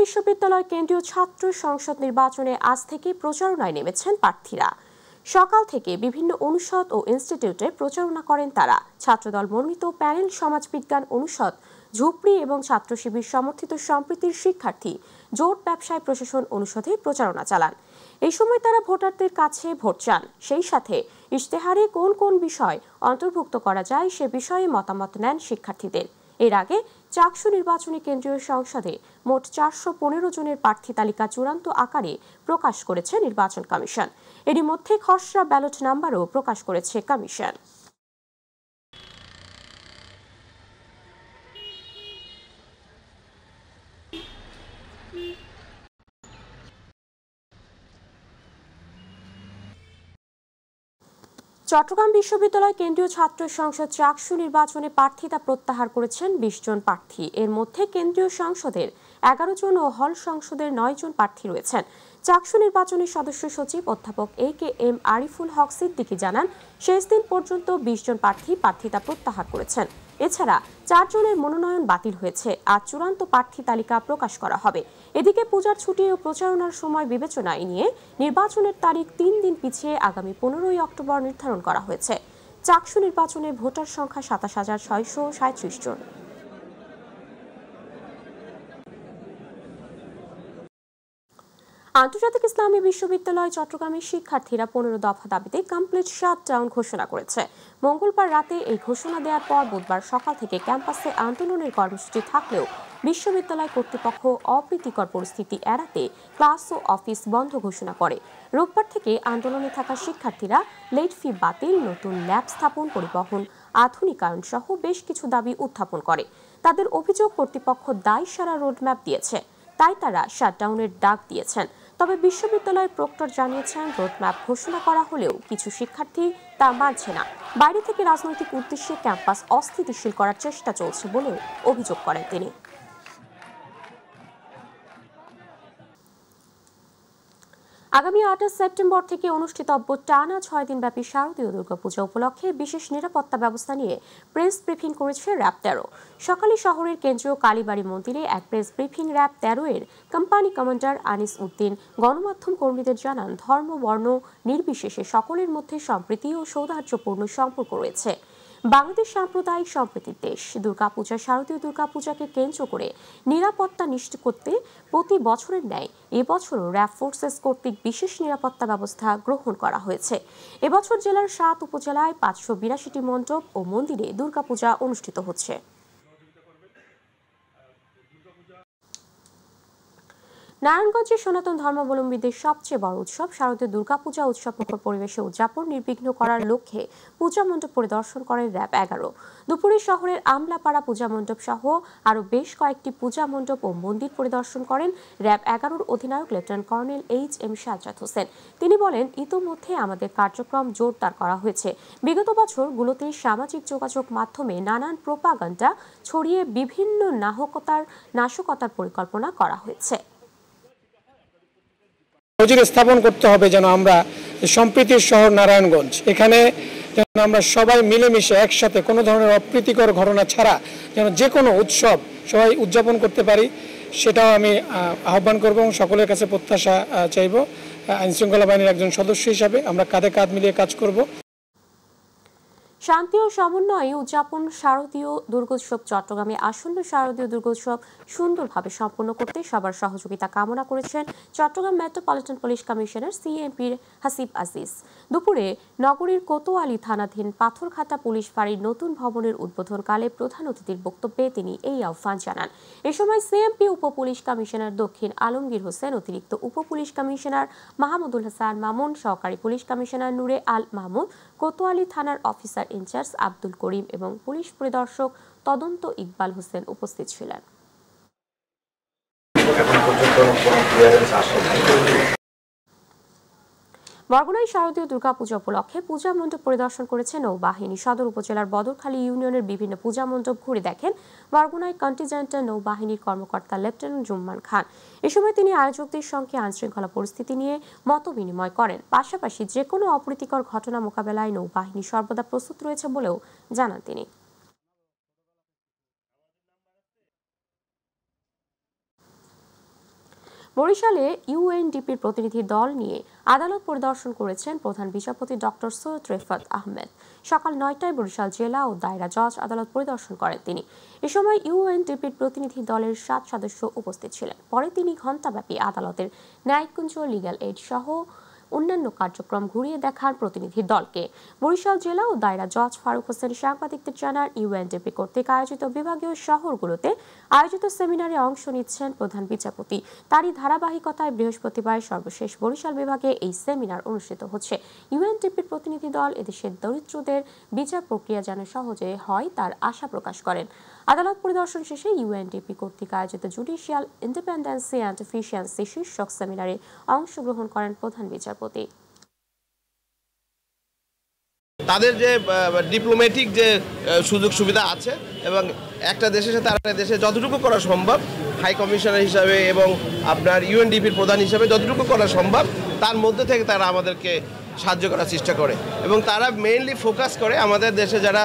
বিশ্ববিদ্যালয় কেন্দ্রীয় ছাত্র সংসদ নির্বাচনে আজ থেকে প্রচারণায় নেমেছেন প্রার্থীরা। সকাল থেকে বিভিন্ন অনুষদ ও ইনস্টিটিউটে প্রচারণা করেন তারা। ছাত্রদল মনোনীত প্যানেল সমাজবিজ্ঞান অনুষদ, ঝুপড়ি এবং ছাত্র শিবির সমর্থিত সম্প্রীতির শিক্ষার্থী জোট ব্যবসায় প্রশাসন অনুষদে প্রচারণা চালান। এই সময় তারা ভোটারদের কাছে ভোট চান, সেই সাথে ইশতেহারে কোন কোন বিষয় অন্তর্ভুক্ত করা যায় সে বিষয়ে মতামত নেন শিক্ষার্থীদের। এর আগে চাকসু নির্বাচনী কেন্দ্রীয় সংসদে মোট 415 জনের প্রার্থী তালিকা চূড়ান্ত আকারে প্রকাশ করেছে নির্বাচন কমিশন। এরই মধ্যে খসড়া ব্যালট নাম্বারও প্রকাশ করেছে কমিশন। চট্টগ্রাম বিশ্ববিদ্যালয় কেন্দ্রীয় ছাত্র সংসদ চাকসু নির্বাচনে প্রার্থিতা প্রত্যাহার করেছেন 20 জন প্রার্থী। এর মধ্যে কেন্দ্রীয় সংসদের 11 জন ও হল সংসদের 9 জন প্রার্থী রয়েছেন। চাকসু নির্বাচনের সদস্য সচিব অধ্যাপক AKM আরিফুল হক সিদ্দিকী জানান, শেষ দিন পর্যন্ত 20 জন প্রার্থী প্রার্থিতা প্রত্যাহার করেছেন। এছাড়া 4 জনের মনোনয়ন বাতিল হয়েছে। আজ চূড়ান্ত প্রার্থী তালিকা প্রকাশ করা হবে। এদিকে পূজার ছুটি ও প্রচারণার সময় বিবেচনায় নিয়ে নির্বাচনের তারিখ 3 দিন পিছিয়ে আগামী 15 অক্টোবর নির্ধারণ করা হয়েছে। চাকসু নির্বাচনে ভোটার সংখ্যা 27,637 জন। আন্তর্জাতিক ইসলামী বিশ্ববিদ্যালয় চট্টগ্রামের শিক্ষার্থীরা 15 দফা দাবিতে কমপ্লিট শাটডাউন ঘোষণা করেছে। মঙ্গলবার রাতে এই ঘোষণা দেওয়ার পর বুধবার সকাল থেকে ক্যাম্পাসে আন্দোলনের কর্মসূচি থাকলেও বিশ্ববিদ্যালয় কর্তৃপক্ষ অপ্রীতিকর পরিস্থিতি এড়াতে ক্লাস ও অফিস বন্ধ ঘোষণা করে। রোববার থেকে আন্দোলনে থাকা শিক্ষার্থীরা লেট ফি বাতিল, নতুন ল্যাব স্থাপন, পরিবহন আধুনিকায়ন সহ বেশ কিছু দাবি উত্থাপন করে। তাদের অভিযোগ, কর্তৃপক্ষ দায়সারা রোডম্যাপ দিয়েছে, তাই তারা শাটডাউনের ডাক দিয়েছেন। তবে বিশ্ববিদ্যালয়ের প্রক্টর জানিয়েছেন, রোডম্যাপ ঘোষণা করা হলেও কিছু শিক্ষার্থী তা মানছে না। বাইরে থেকে রাজনৈতিক উদ্দেশ্যে ক্যাম্পাস অস্থিতিশীল করার চেষ্টা চলছে বলেও অভিযোগ করেন তিনি। আগামী 28 সেপ্টেম্বর থেকে অনুষ্ঠিতব্য টানা 6 দিনব্যাপী শারদীয় দুর্গাপূজা উপলক্ষে বিশেষ নিরাপত্তা ব্যবস্থা নিয়ে প্রেস ব্রিফিং করেছে র্যাব 13। সকালে শহরের কেন্দ্রীয় কালীবাড়ি মন্দিরে এক প্রেস ব্রিফিং র্যাব 13 এর কোম্পানি কমান্ডার আনিস উদ্দিন গণমাধ্যম কর্মীদের জানান, ধর্ম বর্ণ নির্বিশেষে সকলের মধ্যে সম্প্রীতি ও সৌহার্দ্যপূর্ণ সম্পর্ক রয়েছে। বাংলাদেশ সাম্প্রদায়িক সম্প্রীতির দেশ। দুর্গাপূজা, শারদীয় দুর্গাপূজাকে কেন্দ্র করে নিরাপত্তা নিশ্চিত করতে প্রতি বছরের ন্যায় এবছরও র্যাব ফোর্সেস কর্তৃক বিশেষ নিরাপত্তা ব্যবস্থা গ্রহণ করা হয়েছে। এবছর জেলার 7 উপজেলায় 582টি মণ্ডপ ও মন্দিরে দুর্গাপূজা অনুষ্ঠিত হচ্ছে। নারায়ণগঞ্জের সনাতন ধর্মাবলম্বীদের সবচেয়ে বড় উৎসব শারদীয় দুর্গাপূজা উৎসবমুখর পরিবেশে উদযাপন নির্বিঘ্ন করার লক্ষ্যে পূজা মণ্ডপ পরিদর্শন করে র্যাব 11। দুপুরে শহরের আমলাপাড়া পূজা মণ্ডপ সহ আরও বেশ কয়েকটি পূজা মণ্ডপ ও মন্দির পরিদর্শন করেন র্যাব 11-র অধিনায়ক lieutenant colonel HM Sajjad Hossain. তিনি বলেন, ইতোমধ্যে আমাদের কার্যক্রম জোরদার করা হয়েছে। বিগত বছরগুলোতে সামাজিক যোগাযোগ মাধ্যমে নানান প্রোপাগান্ডা ছড়িয়ে বিভিন্ন নাশকতার পরিকল্পনা করা হয়েছে। নজির স্থাপন করতে হবে যেন আমরা সম্প্রীতির শহর নারায়ণগঞ্জ, এখানে যেন আমরা সবাই মিলেমিশে একসাথে কোনো ধরনের অপ্রীতিকর ঘটনা ছাড়া যেন যে কোনো উৎসব সবাই উদযাপন করতে পারি, সেটাও আমি আহ্বান করব এবং সকলের কাছে প্রত্যাশা চাইব। আইনশৃঙ্খলা বাহিনীর একজন সদস্য হিসাবে আমরা কাঁধে কাঁধ মিলিয়ে কাজ করব। শান্তি ও সমন্বয়ে উদযাপন শারদীয় দুর্গোৎসব। চট্টগ্রামে আসন্ন শারদীয় দুর্গোৎসব সুন্দরভাবে সম্পন্ন করতে সবার সহযোগিতা কামনা করেছেন চট্টগ্রাম মেট্রোপলিটন পুলিশ কমিশনার CMPর হাসিব আজিজ। দুপুরে নগরীর কোতোয়ালি থানাধীন পাথরঘাটা পুলিশ ফাঁড়ির নতুন ভবনের উদ্বোধনকালে প্রধান অতিথির বক্তব্যে তিনি এই আহ্বান জানান। এ সময় CMP উপপুলিশ কমিশনার দক্ষিণ আলমগীর হোসেন, অতিরিক্ত উপপুলিশ কমিশনার মাহমুদুল হাসান মামুন, সহকারী পুলিশ কমিশনার নূরে আল মাহমুদ, কোতোয়ালি থানার অফিসার ইনচার্জ আব্দুল করিম এবং পুলিশ পরিদর্শক তদন্ত ইকবাল হোসেন উপস্থিত ছিলেন। বরগুনায় শারদীয় দুর্গাপূজা উপলক্ষে পূজা মণ্ডপ পরিদর্শন করেছে নৌবাহিনী। সদর উপজেলার বদরখালী ইউনিয়নের বিভিন্ন পূজা মণ্ডপ ঘুরে দেখেন বরগুনায় কন্টিনজেন্টের নৌবাহিনীর কর্মকর্তা লেফটেন্যান্ট জুম্মান খান। এ সময় তিনি আয়োজকদের সঙ্গে আইনশৃঙ্খলা পরিস্থিতি নিয়ে মত বিনিময় করেন। পাশাপাশি যে কোনো অপ্রীতিকর ঘটনা মোকাবেলায় নৌবাহিনী সর্বদা প্রস্তুত রয়েছে বলেও জানান তিনি। বরিশালে ইউএনডিপির প্রতিনিধি দল নিয়ে আদালত পরিদর্শন করেছেন প্রধান বিচারপতি ডক্টর সৈয়দ রেফাত আহমেদ। সকাল 9টায় বরিশাল জেলা ও দায়রা জজ আদালত পরিদর্শন করেন তিনি। এ সময় ইউএনডিপির প্রতিনিধি দলের 7 সদস্য উপস্থিত ছিলেন। পরে তিনি ঘণ্টাব্যাপী আদালতের ন্যায়কুঞ্জ, লিগ্যাল এইড সহ অন্যান্য কার্যক্রম ঘুরিয়ে দেখান প্রতিনিধি দলকে। বরিশাল জেলা ও দায়রা জজ ফারুক হোসেন সাংবাদিকদের জানান, ইউএনডিপি কর্তৃক আয়োজিত বিভাগীয় শহরগুলোতে আয়োজিত সেমিনারে অংশ নিচ্ছেন প্রধান বিচারপতি। তারই ধারাবাহিকতায় বৃহস্পতিবার সর্বশেষ বরিশাল বিভাগে এই সেমিনার অনুষ্ঠিত হচ্ছে। ইউএনডিপির প্রতিনিধি দল এদেশের দরিদ্রদের বিচার প্রক্রিয়া যেন সহজে হয় তার আশা প্রকাশ করেন। আদালত পরিদর্শন শেষে ইউএনডিপি কর্তৃক আয়োজিত জুডিশিয়াল ইন্ডিপেন্ডেন্সি অ্যান্ড এফিসিয়েন্সি শীর্ষক সেমিনারে অংশগ্রহণ করেন প্রধান বিচারপতি। তাদের যে ডিপ্লোম্যাটিক যে সুযোগ সুবিধা আছে এবং একটা দেশের সাথে আরেকটা দেশে যতটুকু করা সম্ভব হাই কমিশনার হিসাবে এবং আপনার ইউএনডিপির প্রধান হিসাবে যতটুকু করা সম্ভব তার মধ্যে থেকে তারা আমাদেরকে সাহায্য করার চেষ্টা করে এবং তারা মেইনলি ফোকাস করে আমাদের দেশে যারা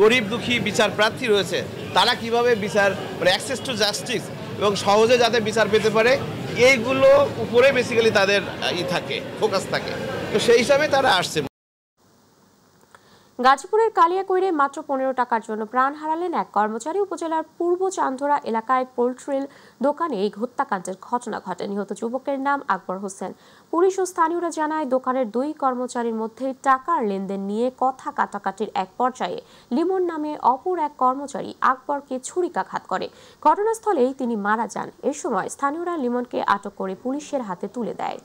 গরিব দুঃখী বিচার প্রার্থী রয়েছে তারা কিভাবে বিচার অ্যাক্সেস টু জাস্টিস এবং সহজে যাতে বিচার পেতে পারে এইগুলো উপরে বেসিক্যালি তাদের থাকে ফোকাস থাকে। তো সেই হিসাবে তারা আসছে। গাজীপুরের কালিয়াকৈরে মাত্র 15 টাকার জন্য প্রাণ হারালেন এক কর্মচারী। উপজেলার পূর্ব চান্দোরা এলাকায় পোল্ট্রির দোকানে এই হত্যাকাণ্ডের ঘটনা ঘটে। নিহত যুবকের নাম আকবর হোসেন। পুলিশ ও স্থানীয়রা জানায়, দোকানের 2 কর্মচারীর মধ্যে টাকার লেনদেন নিয়ে কথা কাটাকাটির এক পর্যায়ে লিমন নামে অপর এক কর্মচারী আকবরকে ছুরিকাঘাত করে। ঘটনাস্থলেই তিনি মারা যান। এ সময় স্থানীয়রা লিমনকে আটক করে পুলিশের হাতে তুলে দেয়।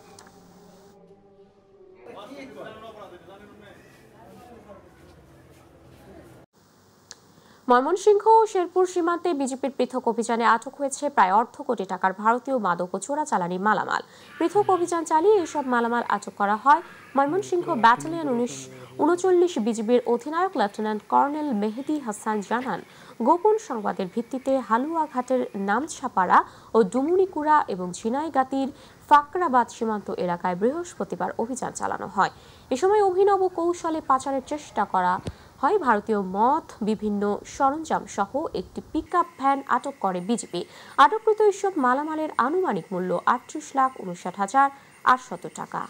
ময়মনসিংহ ও শেরপুর সীমান্তে বিজেপির পৃথক অভিযানে আটক হয়েছে প্রায় 1/2 কোটি টাকার ভারতীয় মাদক ও চোরাচালানি মালামাল। পৃথক অভিযান চালিয়ে এইসব মালামাল আটক করা হয়। ময়মনসিংহ ব্যাটালিয়ন 39 বিজিবির অধিনায়ক লেফটেন্যান্ট কর্নেল মেহেদি হাসান জানান, গোপন সংবাদের ভিত্তিতে হালুয়াঘাটের নামছাপাড়া ও ডুমুরিকুড়া এবং ঝিনাইগাতির ফাকরাবাদ সীমান্ত এলাকায় বৃহস্পতিবার অভিযান চালানো হয়। এ সময় অভিনব কৌশলে পাচারের চেষ্টা করা হয় ভারতীয় মদ, বিভিন্ন সরঞ্জাম সহ একটি পিকআপ ভ্যান আটক করে বিজিবি। আটককৃত এসব মালামালের আনুমানিক মূল্য 38,59,800 টাকা।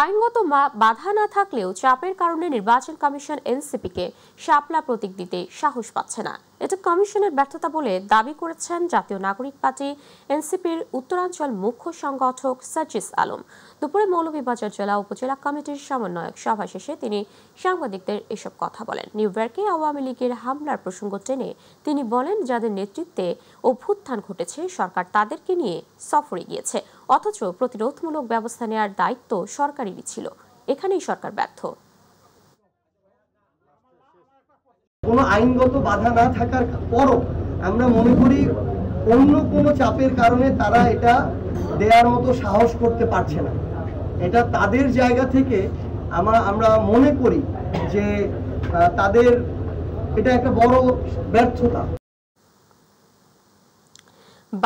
আইনগত বাধা না থাকলেও চাপের কারণে নির্বাচন কমিশন এনসিপিকে শাপলা প্রতীক দিতে সাহস পাচ্ছে না। এটা কমিশনের ব্যর্থতা বলে দাবি করেছেন জাতীয় নাগরিক পার্টি এনসিপির উত্তরাঞ্চল মুখ্য সংগঠক সাজিস আলম। দুপুরে মৌলভীবাজার জেলা উপজেলা কমিটির সমন্বয়ক সভা শেষে তিনি সাংবাদিকদের এসব কথা বলেন। নিউ ইয়র্কে আওয়ামী লীগের হামলার প্রসঙ্গ টেনে তিনি বলেন, যাদের নেতৃত্বে অভ্যুত্থান ঘটেছে সরকার তাদেরকে নিয়ে সফরে গিয়েছে, অথচ প্রতিরোধমূলক ব্যবস্থা নেওয়ার দায়িত্ব সরকারেরই ছিল। এখানেই সরকার ব্যর্থ। কোনো আইনগত বাধা না থাকার পরও আমরা মনে করি অন্য কোনো চাপের কারণে তারা এটা দেওয়ার মতো সাহস করতে পারছে না। এটা তাদের জায়গা থেকে আমরা মনে করি যে তাদের এটা একটা বড় ব্যর্থতা।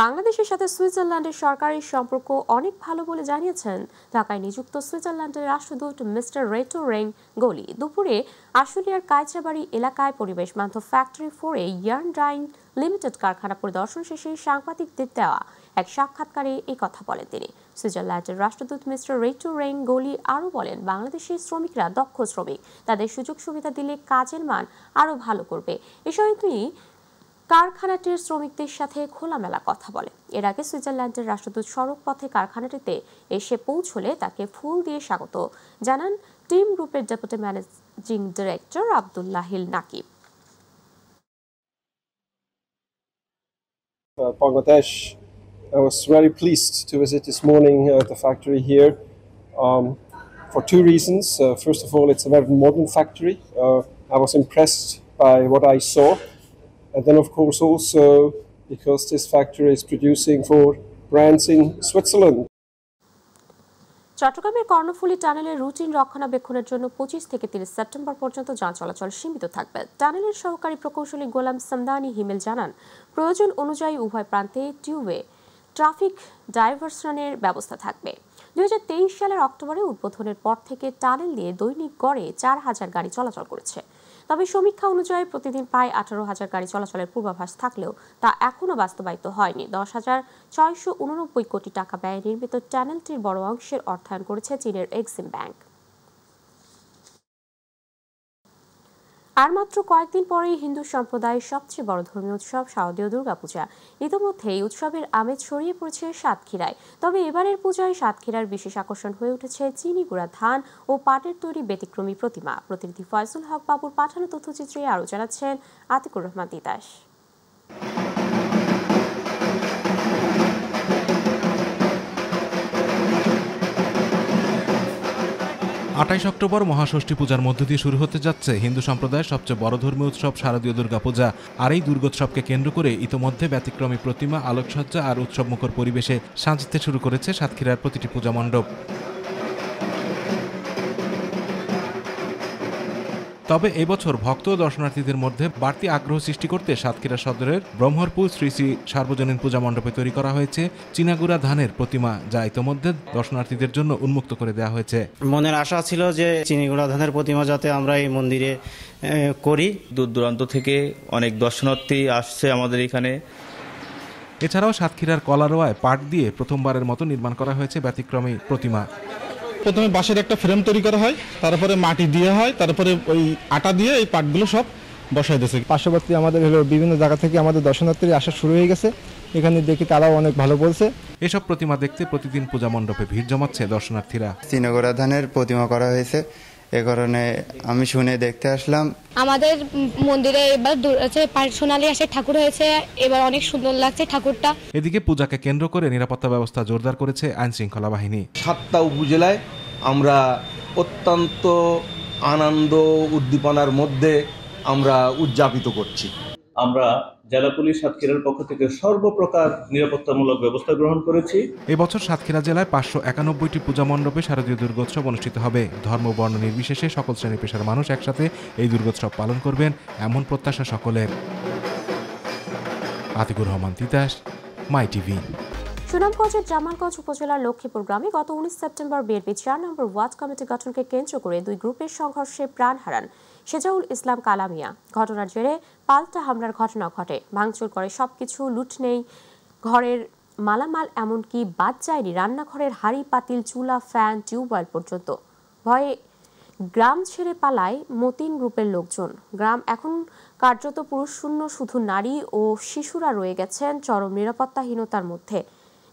বাংলাদেশের সাথে সুইজারল্যান্ডের সরকারি সম্পর্ক অনেক ভালো বলে জানিয়েছেন ঢাকায় নিযুক্ত সুইজারল্যান্ডের রাষ্ট্রদূত মিস্টার রেটো রেং গোলি। দুপুরে আশুলিয়ার কায়চাবাড়ি এলাকায় পরিবেশ বান্ধব ফ্যাক্টরি 4-এ ইয়ার্ন ডাইং লিমিটেড কারখানা পরিদর্শন শেষে সাংবাদিকদের দেওয়া এক সাক্ষাৎকারে এই কথা বলেন তিনি। সুইজারল্যান্ডের রাষ্ট্রদূত মিস্টার রেটো রেং গোলি আরও বলেন, বাংলাদেশের শ্রমিকরা দক্ষ শ্রমিক, তাদের সুযোগ সুবিধা দিলে কাজের মান আরও ভালো করবে। এ সময় তিনি কারখানাটির শ্রমিকদের সাথে খোলামেলা কথা বলে। এর আগে সুইজারল্যান্ডের রাষ্ট্রদূত সড়ক পথে কারখানাটিতে এসে পৌঁছলে তাকে ফুল দিয়ে স্বাগত জানান টিম গ্রুপের deputy managing director Abdullahil Nakib. Bangladesh. I was very pleased to visit this morning the factory here for 2 reasons. First of all, it's a very modern factory. I was impressed by what I saw. And then, of course, also because this factory is producing for brands in Switzerland. চট্টগ্রামের Karnaphuli টানেলের routine রক্ষণাবেক্ষণের জন্য 25 থেকে 30 September পর্যন্ত যান চলাচল সীমিত থাকবে। টানেলের সহকারী প্রকৌশলী গোলাম সামদানি হিমেল জানান, প্রয়োজন অনুযায়ী উভয় প্রান্তে টিউবে ট্রাফিক ডাইভারশনের ব্যবস্থা থাকবে। 2023 সালের অক্টোবরে উদ্বোধনের পর থেকে টানেল দিয়ে দৈনিক গড়ে 4000 গাড়ি চলাচল করেছে। তবে সমীক্ষা অনুযায়ী প্রতিদিন প্রায় 18,000 গাড়ি চলাচলের পূর্বাভাস থাকলেও তা এখনও বাস্তবায়িত হয়নি। 10,689 কোটি টাকা ব্যয়ে নির্মিত টানেলটির বড় অংশের অর্থায়ন করেছে চীনের এক্সিম ব্যাংক। আর মাত্র কয়েকদিন পরেই হিন্দু সম্প্রদায়ের সবচেয়ে বড় ধর্মীয় উৎসব শারদীয় দুর্গাপূজা। ইতিমধ্যে এই উৎসবের আমেজ ছড়িয়ে পড়েছে সাতক্ষীরায়। তবে এবারের পূজায় সাতক্ষীরার বিশেষ আকর্ষণ হয়ে উঠেছে চিনি গুঁড়া ধান ও পাটের তৈরি ব্যতিক্রমী প্রতিমা। প্রতিনিধি ফয়জুল হক বাবুর পাঠানো তথ্যচিত্রে আরও জানাচ্ছেন আতিকুর রহমান তিতাস। 28 অক্টোবর মহাষষ্ঠী পূজার মধ্য দিয়ে শুরু হতে যাচ্ছে হিন্দু সম্প্রদায়ের সবচেয়ে বড় ধর্মীয় উৎসব শারদীয় দুর্গাপূজা। আর এই দুর্গোৎসবকে কেন্দ্র করে ইতোমধ্যে ব্যতিক্রমী প্রতিমা, আলোকসজ্জা আর উৎসবমুখর পরিবেশে সাজতে শুরু করেছে সাতক্ষীরার প্রতিটি পূজা মণ্ডপ। তবে এবছর ভক্ত ও দর্শনার্থীদের মধ্যে বাড়তি আগ্রহ সৃষ্টি করতে সাতক্ষীরা সদরের ব্রহ্মরপুর শ্রী শ্রী সার্বজনীন পূজা মণ্ডপে তৈরি করা হয়েছে চিনাগুড়া ধানের প্রতিমা, যা ইতোমধ্যে দর্শনার্থীদের জন্য উন্মুক্ত করে দেওয়া হয়েছে। মনের আশা ছিল যে চিনিগুড়া ধানের প্রতিমা যাতে আমরা এই মন্দিরে করি। দূর দূরান্ত থেকে অনেক দর্শনার্থী আসছে আমাদের এখানে। এছাড়াও সাতক্ষীরার কলারোয়ায় পাট দিয়ে প্রথমবারের মতো নির্মাণ করা হয়েছে ব্যতিক্রমী প্রতিমা। প্রথমে বাঁশের একটা ফ্রেম তৈরি করা হয়, তারপরে মাটি দিয়ে হয়, তারপরে ওই আটা দিয়ে এই পাটগুলো সব বসাই দিয়েছে। পার্শ্ববর্তী আমাদের হলো বিভিন্ন জায়গা থেকে আমাদের দর্শনার্থীরা আসা শুরু হয়ে গেছে, এখানে দেখি তারাও অনেক ভালো বলছে। এসব প্রতিমা দেখতে প্রতিদিন পূজা মণ্ডপে ভিড় জমাচ্ছে দর্শনার্থীরা। চিনাগুড়া ধানের প্রতিমা করা হয়েছে, এ কারণে আমি শুনে দেখতে আসলাম। আমাদের মন্দিরে এবার সোনালী আঁশের ঠাকুর হয়েছে, এবার অনেক সুন্দর লাগছে ঠাকুরটা। এদিকে পূজাকে কেন্দ্র করে নিরাপত্তা ব্যবস্থা জোরদার করেছে আইন শৃঙ্খলা বাহিনী। 7টা উপজেলায় আমরা অত্যন্ত আনন্দ উদ্দীপনার মধ্যে আমরা উদযাপিত করছি। আমরা জেলা পুলিশ সাতক্ষীরার পক্ষ থেকে সর্বপ্রকার নিরাপত্তামূলক ব্যবস্থা গ্রহণ করেছি। এবছর সাতক্ষীরা জেলায় 591টি পূজা মণ্ডপে শারদীয় দুর্গোৎসব অনুষ্ঠিত হবে। ধর্ম বর্ণ নির্বিশেষে সকল শ্রেণী পেশার মানুষ একসাথে এই দুর্গোৎসব পালন করবেন, এমন প্রত্যাশা সকলের। আতিকুর রহমান তিতাস, মাই টিভি। সুনামগঞ্জের জামালগঞ্জ উপজেলার লক্ষ্মীপুর গ্রামে গত 19 সেপ্টেম্বর বিএনপি 4 নম্বর ওয়ার্ড কমিটি গঠনকে কেন্দ্র করে দুই গ্রুপের সংঘর্ষে প্রাণ হারান সেজাউল ইসলাম কালামিয়া। ঘটনার জেরে পাল্টা হামলার ঘটনা ঘটে। ভাঙচুর করে সবকিছু, লুট নেই ঘরের মালামাল, এমনকি বাদ যায়নি রান্নাঘরের হাঁড়ি পাতিল, চুলা, ফ্যান, টিউবওয়েল পর্যন্ত। ভয়ে গ্রাম ছেড়ে পালায় মতিন গ্রুপের লোকজন। গ্রাম এখন কার্যত পুরুষ শূন্য, শুধু নারী ও শিশুরা রয়ে গেছেন চরম নিরাপত্তাহীনতার মধ্যে।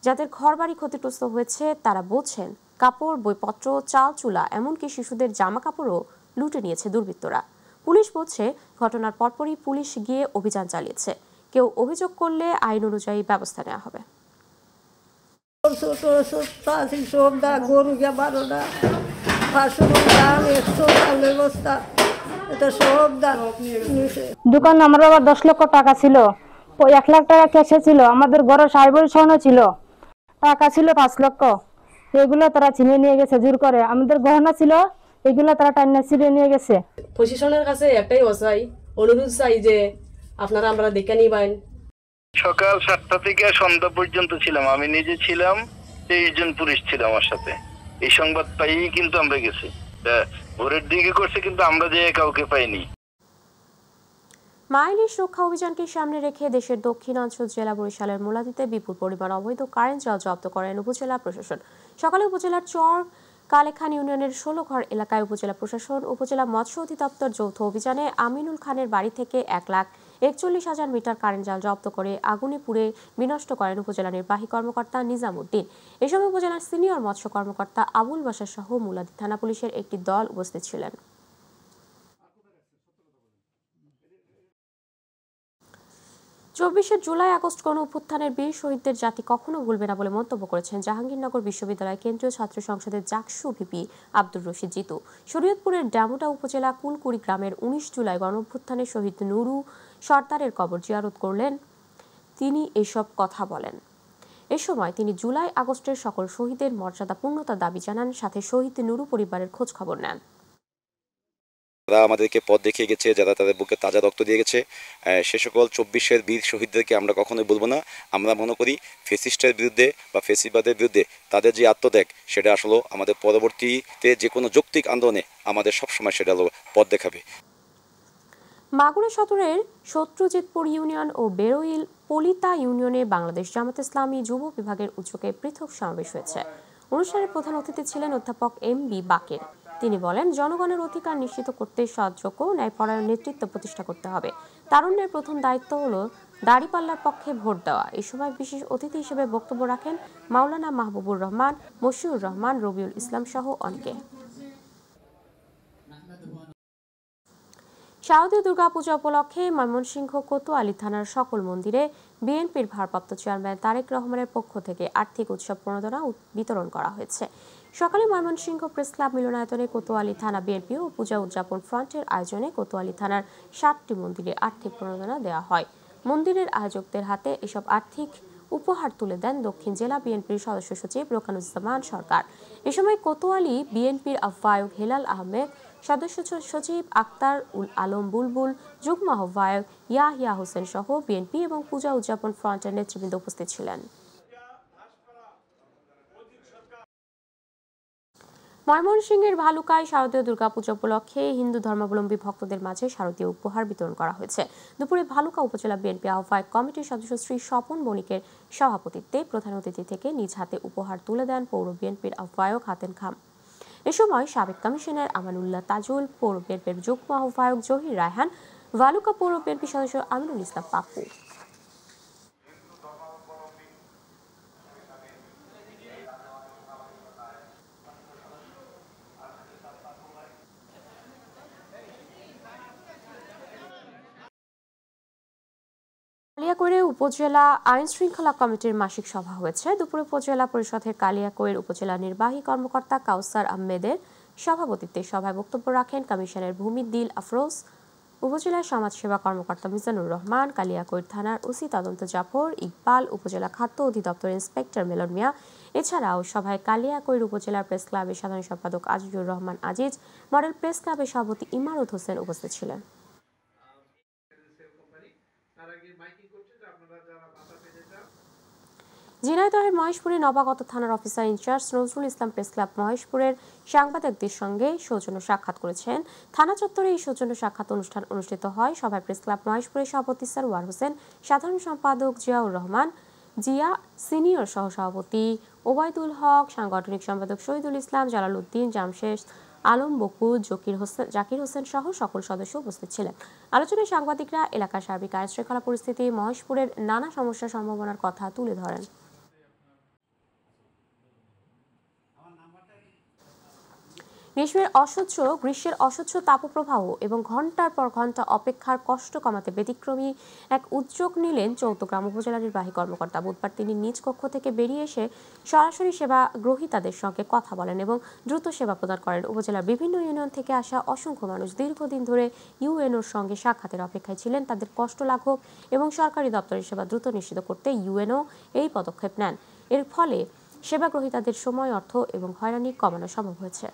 যাদের ঘরবাড়ি ক্ষতিগ্রস্ত হয়েছে তারা বলছেন কাপড়, বইপত্র, চাল, চুলা, এমনকি শিশুদের জামা কাপড়ও লুটে নিয়েছে দুর্বৃত্তরা। পুলিশ বলছে ঘটনার পরপরই পুলিশ গিয়ে অভিযান চালিয়েছে। কেউ অভিযোগ করলে আইন অনুযায়ী ব্যবস্থা নেওয়া হবে। দোকান আমার বাবার 10 লক্ষ টাকা ছিল, 1 লাখ টাকা ক্যাশে ছিল, আমাদের ঘরে সাইবল স্বর্ণ ছিল, টাকা ছিল 5 লক্ষ। এগুলো তারা ছিনিয়ে নিয়ে গেছে জোর করে। আমাদের গহনা ছিল, এগুলো তারা টাইনা ছিনিয়ে নিয়ে গেছে। প্রশাসনের কাছে একটাই অনুরোধ চাই যে আপনারা আমরা দেখে নিবেন। সকাল 7টা থেকে সন্ধ্যা পর্যন্ত ছিলাম, আমি নিজে ছিলাম, 23 জন পুলিশ ছিল আমার সাথে। এই সংবাদ পাই কিন্তু আমরা গেছি, ভোরের দিকে করছে, কিন্তু আমরা যে কাউকে পাইনি। মাইলিশ রক্ষা অভিযানকে সামনে রেখে দেশের দক্ষিণাঞ্চল জেলা বরিশালের মোলাদিতে বিপুল পরিমাণ অবৈধ কারেন্ট জাল জব্দ করেন উপজেলা প্রশাসন। সকালে উপজেলার চর কালেখান ইউনিয়নের 16 ঘর এলাকায় উপজেলা প্রশাসন, উপজেলা মৎস্য অধিদপ্তর যৌথ অভিযানে আমিনুল খানের বাড়ি থেকে 1,41,000 মিটার কারেন্ট জাল জব্দ করে আগুনে পুড়ে বিনষ্ট করেন উপজেলা নির্বাহী কর্মকর্তা নিজাম উদ্দিন। এ সময় উপজেলার সিনিয়র মৎস্য কর্মকর্তা আবুল বাশার সহ মোলাদি থানা পুলিশের একটি দল উপস্থিত ছিলেন। 24 জুলাই আগস্ট গণ অভ্যুত্থানের বীর শহীদদের জাতি কখনো ভুলবে না বলে মন্তব্য করেছেন জাহাঙ্গীরনগর বিশ্ববিদ্যালয় কেন্দ্রীয় ছাত্র সংসদের জাকসু ভিপি আব্দুর রশিদ জিতু। শরীয়তপুরের ডামুটা উপজেলা কুলকুড়ি গ্রামের 19 জুলাই গণ অভ্যুত্থানে শহীদ নুরু সর্দারের কবর জিয়ারত করলেন। তিনি এসব কথা বলেন। এ সময় তিনি জুলাই আগস্টের সকল শহীদের মর্যাদা পূর্ণতার দাবি জানান, সাথে শহীদ নুরু পরিবারের খোঁজ খবর নেন। যারা আমাদেরকে পথ দেখিয়ে গেছে, যারা তাদের বুকে তাজা রক্ত দিয়ে গেছে, সে সকল 24-এর বীর শহীদদেরকে আমরা কখনোই বলবো না। আমরা মনে করি ফেসিস্টের বিরুদ্ধে বা ফেসিবাদের বিরুদ্ধে তাদের যে আত্মত্যাগ, সেটা আসলে আমাদের পরবর্তীতে যে কোনো যৌক্তিক আন্দোলনে আমাদের সবসময় সেটা পথ দেখাবে। মাগুরা সদরের শত্রুজিতপুর ইউনিয়ন ও বেরোইল পলিতা ইউনিয়নে বাংলাদেশ জামাত ইসলামী যুব বিভাগের উদ্যোগে পৃথক সমাবেশ হয়েছে। অনুষ্ঠানের প্রধান অতিথি ছিলেন অধ্যাপক এম.বি. বাকের। তিনি বলেন, জনগণের অধিকার নিশ্চিত করতে সৎযোগ্য ন্যায়পরায়ণ নেতৃত্ব প্রতিষ্ঠা করতে হবে। তারুণ্যের প্রথম দায়িত্ব হলো দাড়িপাল্লার পক্ষে ভোট দেওয়া। এই সময় বিশেষ অতিথি হিসেবে বক্তব্য রাখেন মাওলানা মাহবুবুর রহমান, মশিউর রহমান, রবিউল ইসলাম সহ অনেকে। শারদীয় দুর্গাপূজা উপলক্ষে ময়মনসিংহ কোতোয়ালী থানার সকল মন্দিরে বিএনপির ভারপ্রাপ্ত চেয়ারম্যান তারেক রহমানের পক্ষ থেকে আর্থিক উৎসব প্রণোদনা বিতরণ করা হয়েছে। সকালে ময়মনসিংহ প্রেস ক্লাব মিলনায়তনে কোতোয়ালী থানা বিএনপি ও পূজা উদযাপন ফ্রন্টের আয়োজনে কোতোয়ালী থানার 7টি মন্দিরে আর্থিক প্রণোদনা দেওয়া হয়। মন্দিরের আয়োজকদের হাতে এসব আর্থিক উপহার তুলে দেন দক্ষিণ জেলা বিএনপির সদস্য সচিব রোকানুজ্জামান সরকার। এ সময় কোতোয়ালী বিএনপির আহ্বায়ক হেলাল আহমেদ, সদস্য সচিব আক্তার উল আলম বুলবুল, যুগ্ম আহ্বায়ক ইয়াহিয়া হোসেন সহ বিএনপি এবং পূজা উদযাপন ফ্রন্টের নেতৃবৃন্দ উপস্থিত ছিলেন। ময়মনসিংহের ভালুকায় শারদীয় দুর্গাপূজা উপলক্ষে হিন্দু ধর্মাবলম্বী ভক্তদের মাঝে শারদীয় উপহার বিতরণ করা হয়েছে। দুপুরে ভালুকা উপজেলা বিএনপি আহ্বায়ক কমিটির সদস্য শ্রী স্বপন বণিকের সভাপতিত্বে প্রধান অতিথি থেকে নিজ হাতে উপহার তুলে দেন পৌর বিএনপির আহ্বায়ক হাতেন খাম। এ সময় সাবেক কমিশনার আমানুল্লাহ তাজুল, পৌর বিএনপির যুগ্ম আহ্বায়ক জহির রায়হান, ভালুকা পৌর বিএনপি সদস্য আমিনুল ইসলাম পাপ্পু। কালিয়াকৈরে উপজেলা আইন শৃঙ্খলা কমিটির মাসিক সভা হয়েছে। দুপুরে উপজেলা পরিষদের কালিয়াকৈর উপজেলা নির্বাহী কর্মকর্তা কাউসার আহমেদের সভাপতিত্বে সভায় বক্তব্য রাখেন কমিশনের ভূমি দিল আফরোজ, উপজেলা সমাজসেবা কর্মকর্তা মিজানুর রহমান, কালিয়াকৈর থানার ওসি তদন্ত জাফর ইকবাল, উপজেলা খাদ্য অধিদপ্তর ইন্সপেক্টর মিলন মিয়া। এছাড়াও সভায় কালিয়াকৈর উপজেলা প্রেস ক্লাবের সাধারণ সম্পাদক আজিজুর রহমান আজিজ, মডেল প্রেস ক্লাবের সভাপতি ইমারত হোসেন উপস্থিত ছিলেন। ঝিনাইদহের মহেশপুরে নবাগত থানার officer in charge Nazrul Islam press club মহেশপুরের সাংবাদিকদের সঙ্গে সৌজন্য সাক্ষাৎ করেছেন। থানা চত্বরে এই সৌজন্য সাক্ষাৎ অনুষ্ঠান অনুষ্ঠিত হয়। সভায় প্রেস ক্লাব মহেশপুরের সভাপতি সারওয়ার হোসেন, সাধারণ সম্পাদক জিয়াউর রহমান জিয়া, সিনিয়র সহসভাপতি ওবায়দুল হক, সাংগঠনিক সম্পাদক শহীদুল ইসলাম, জালাল উদ্দিন, জামশেদ আলম, বকুল, জাকির হোসেন সহ সকল সদস্য উপস্থিত ছিলেন। আলোচনায় সাংবাদিকরা এলাকার সার্বিক আইন শৃঙ্খলা পরিস্থিতি, মহেশপুরের নানা সমস্যা সম্ভাবনার কথা তুলে ধরেন। গ্রীষ্মের অসহ্য তাপপ্রবাহ এবং ঘণ্টার পর ঘণ্টা অপেক্ষার কষ্ট কমাতে ব্যতিক্রমী এক উদ্যোগ নিলেন চৌদ্দগ্রাম উপজেলা নির্বাহী কর্মকর্তা। বুধবার তিনি নিজ কক্ষ থেকে বেরিয়ে এসে সরাসরি সেবা গ্রহীতাদের সঙ্গে কথা বলেন এবং দ্রুত সেবা প্রদান করেন। উপজেলার বিভিন্ন ইউনিয়ন থেকে আসা অসংখ্য মানুষ দীর্ঘদিন ধরে ইউএনওর সঙ্গে সাক্ষাতের অপেক্ষায় ছিলেন। তাদের কষ্ট লাঘব এবং সরকারি দপ্তরের সেবা দ্রুত নিশ্চিত করতে ইউএনও এই পদক্ষেপ নেন। এর ফলে সেবা গ্রহীতাদের সময়, অর্থ এবং হয়রানি কমানো সম্ভব হয়েছে।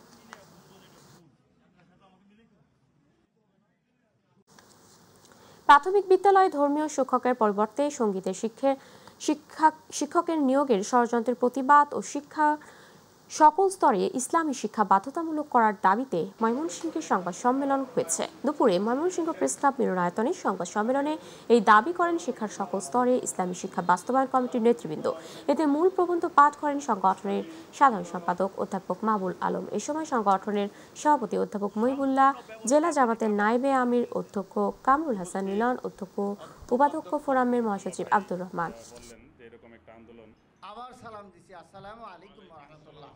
প্রাথমিক বিদ্যালয়ে ধর্মীয় শিক্ষকের পরিবর্তে সঙ্গীতের শিক্ষকের নিয়োগের ষড়যন্ত্রের প্রতিবাদ ও সকল স্তরে ইসলামী শিক্ষা বাধ্যতামূলক করার দাবিতে ময়মনসিংহে সংবাদ সম্মেলন হয়েছে। দুপুরে ময়মনসিংহ প্রেস ক্লাব মিলনায়তনে সংবাদ সম্মেলনে এই দাবি করেন শিক্ষার সকল স্তরে ইসলামী শিক্ষা বাস্তবায়ন কমিটির নেতৃবৃন্দ। এতে মূল প্রবন্ধ পাঠ করেন সংগঠনের সাধারণ সম্পাদক অধ্যাপক মাহবুল আলম। এ সময় সংগঠনের সভাপতি অধ্যাপক মহিবুল্লাহ, জেলা জামাতের নায়েবে আমির অধ্যক্ষ কামরুল হাসান মিলন, অধ্যক্ষ উপাধ্যক্ষ ফোরামের মহাসচিব আব্দুর রহমান। আবার সালাম দিছি, আসসালামু আলাইকুম ওয়া রাহমাতুল্লাহ।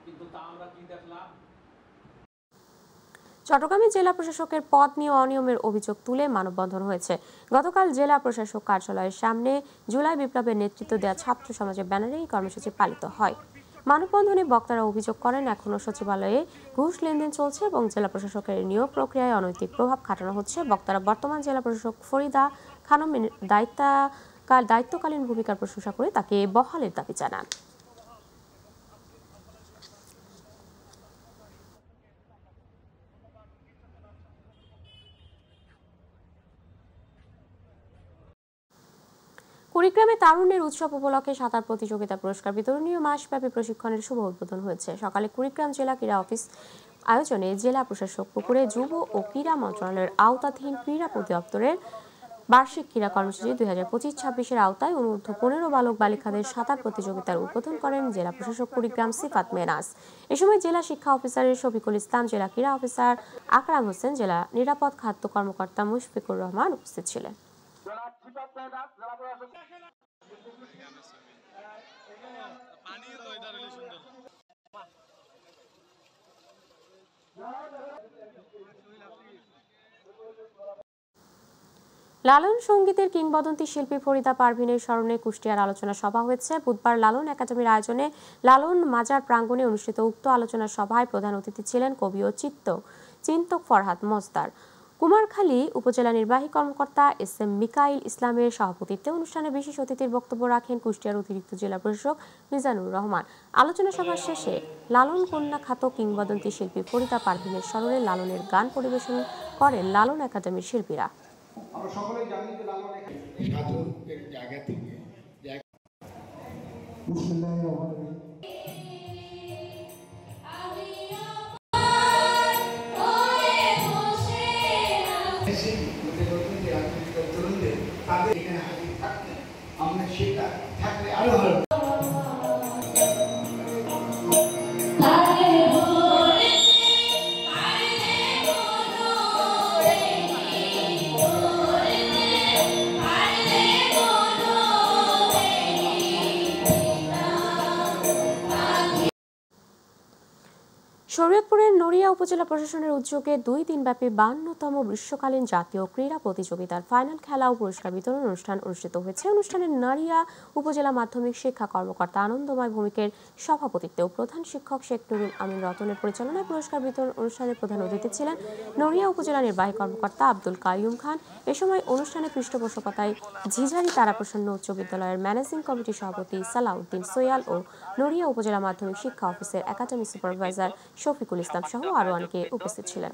কিন্তু তা আমরা কি দেখলাম? চট্টগ্রামে জেলা প্রশাসকের পদ নিয়ে অনিয়মের অভিযোগ তুলে মানববন্ধন হয়েছে। গতকাল জেলা প্রশাসক কার্যালয়ের সামনে জুলাই বিপ্লবের নেতৃত্ব দেওয়া ছাত্র সমাজের ব্যানারে এই কর্মসূচি পালিত হয়। মানববন্ধনে বক্তারা অভিযোগ করেন, এখনও সচিবালয়ে ঘুষ লেনদেন চলছে এবং জেলা প্রশাসকের নিয়োগ প্রক্রিয়ায় অনৈতিক প্রভাব খাটানো হচ্ছে। বক্তারা বর্তমান জেলা প্রশাসক ফরিদা খানমের দায়িত্বকালীন ভূমিকার প্রশংসা করে তাকে বহালের দাবি জানান। কুড়িগ্রামে তারুণ্যের উৎসব উপলক্ষে সাঁতার প্রতিযোগিতা পুরস্কার বিতরণী ও মাসব্যাপী প্রশিক্ষণের শুভ উদ্বোধন হয়েছে। সকালে কুড়িগ্রাম জেলা ক্রীড়া অফিস আয়োজনে জেলা প্রশাসক পুকুরে যুব ও ক্রীড়া মন্ত্রণালয়ের আওতাধীন ক্রীড়া অধিদপ্তরের বার্ষিক ক্রীড়া কর্মসূচি 2025-26-এর আওতায় অনূর্ধ্ব 15 বালক বালিকাদের সাঁতার প্রতিযোগিতার উদ্বোধন করেন জেলা প্রশাসক কুড়িগ্রাম সিফাত মেনাস। এ সময় জেলা শিক্ষা অফিসারের শফিকুল ইসলাম, জেলা ক্রীড়া অফিসার আকরাম হোসেন, জেলা নিরাপদ খাদ্য কর্মকর্তা মুশফিকুর রহমান উপস্থিত ছিলেন। লালন সঙ্গীতের কিংবদন্তি শিল্পী ফরিদা পারভিনের স্মরণে কুষ্টিয়ার আলোচনা সভা হয়েছে। বুধবার লালন একাডেমির আয়োজনে লালন মাজার প্রাঙ্গণে অনুষ্ঠিত উক্ত আলোচনা সভায় প্রধান অতিথি ছিলেন কবি ও চিন্তক ফরহাদ মজদার। কুমারখালী উপজেলা নির্বাহী কর্মকর্তা এস.এম. মিকাইল ইসলামের সভাপতিত্বে অনুষ্ঠানে বিশেষ অতিথির বক্তব্য রাখেন কুষ্টিয়ার অতিরিক্ত জেলা প্রশাসক মিজানুর রহমান। আলোচনা সভা শেষে লালন কন্যা খ্যাত কিংবদন্তি শিল্পী ফরিদা পারভিনের স্মরণে লালনের গান পরিবেশন করেন লালন একাডেমির শিল্পীরা। আমরা সকলেই জানি যে লালন সাধকের জায়গা থেকে আমরা সেটা থাকলে আরো ভালো। শরীয়তপুরের নড়িয়া উপজেলা প্রশাসনের উদ্যোগে 2 দিনব্যাপী 52তম গ্রীষ্মকালীন জাতীয় ক্রীড়া প্রতিযোগিতার ফাইনাল খেলা ও পুরস্কার বিতরণ অনুষ্ঠান অনুষ্ঠিত হয়েছে। অনুষ্ঠানে নড়িয়া উপজেলা মাধ্যমিক শিক্ষা কর্মকর্তা আনন্দময় ভৌমিকের সভাপতিত্বে ও প্রধান শিক্ষক শেখ নুরুল আমিন রতনের পরিচালনায় পুরস্কার বিতরণ অনুষ্ঠানে প্রধান অতিথি ছিলেন নড়িয়া উপজেলা নির্বাহী কর্মকর্তা আব্দুল কাইয়ুম খান। এ সময় অনুষ্ঠানে পৃষ্ঠপোষকতায় ঝিঝারি তারাপ্রসন্ন উচ্চ বিদ্যালয়ের ম্যানেজিং কমিটির সভাপতি সালাউদ্দিন সোয়াল ও নড়িয়া উপজেলা মাধ্যমিক শিক্ষা অফিসের একাডেমি সুপারভাইজার শফিকুল ইসলাম সহ আরো অনেকে উপস্থিত ছিলেন।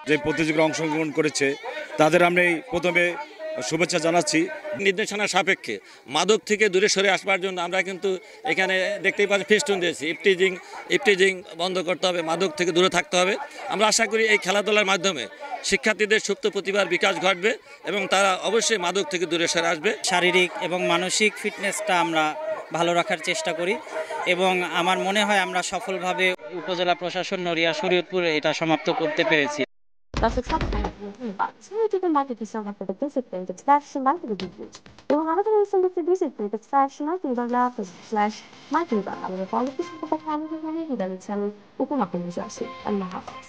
যে প্রতিযোগিতায় অংশগ্রহণ করেছে তাদের আমি প্রথমে শুভেচ্ছা জানাচ্ছি। নির্দেশনা সাপেক্ষে মাদক থেকে দূরে সরে আসবার জন্য আমরা কিন্তু এখানে দেখতেই পাচ্ছি ফেস্টুন দিয়েছি। ইফটিজিং বন্ধ করতে হবে, মাদক থেকে দূরে থাকতে হবে। আমরা আশা করি এই খেলাধুলার মাধ্যমে শিক্ষার্থীদের সুপ্ত প্রতিভার বিকাশ ঘটবে এবং তারা অবশ্যই মাদক থেকে দূরে সরে আসবে। শারীরিক এবং মানসিক ফিটনেসটা আমরা ভালো রাখার চেষ্টা করি এবং আমার মনে হয় আমরা সফলভাবে উপজেলা প্রশাসন নড়িয়া শরীয়তপুরে এটা সমাপ্ত করতে পেরেছি। এবং আমাদের এই সঙ্গে ভিজিট করতে ফ্যাশনাল কিংবা /মাইকেল বা আমাদের পলিটিক্স উপকরণ উপমা কর্মী আছে। আল্লাহ হাফেজ।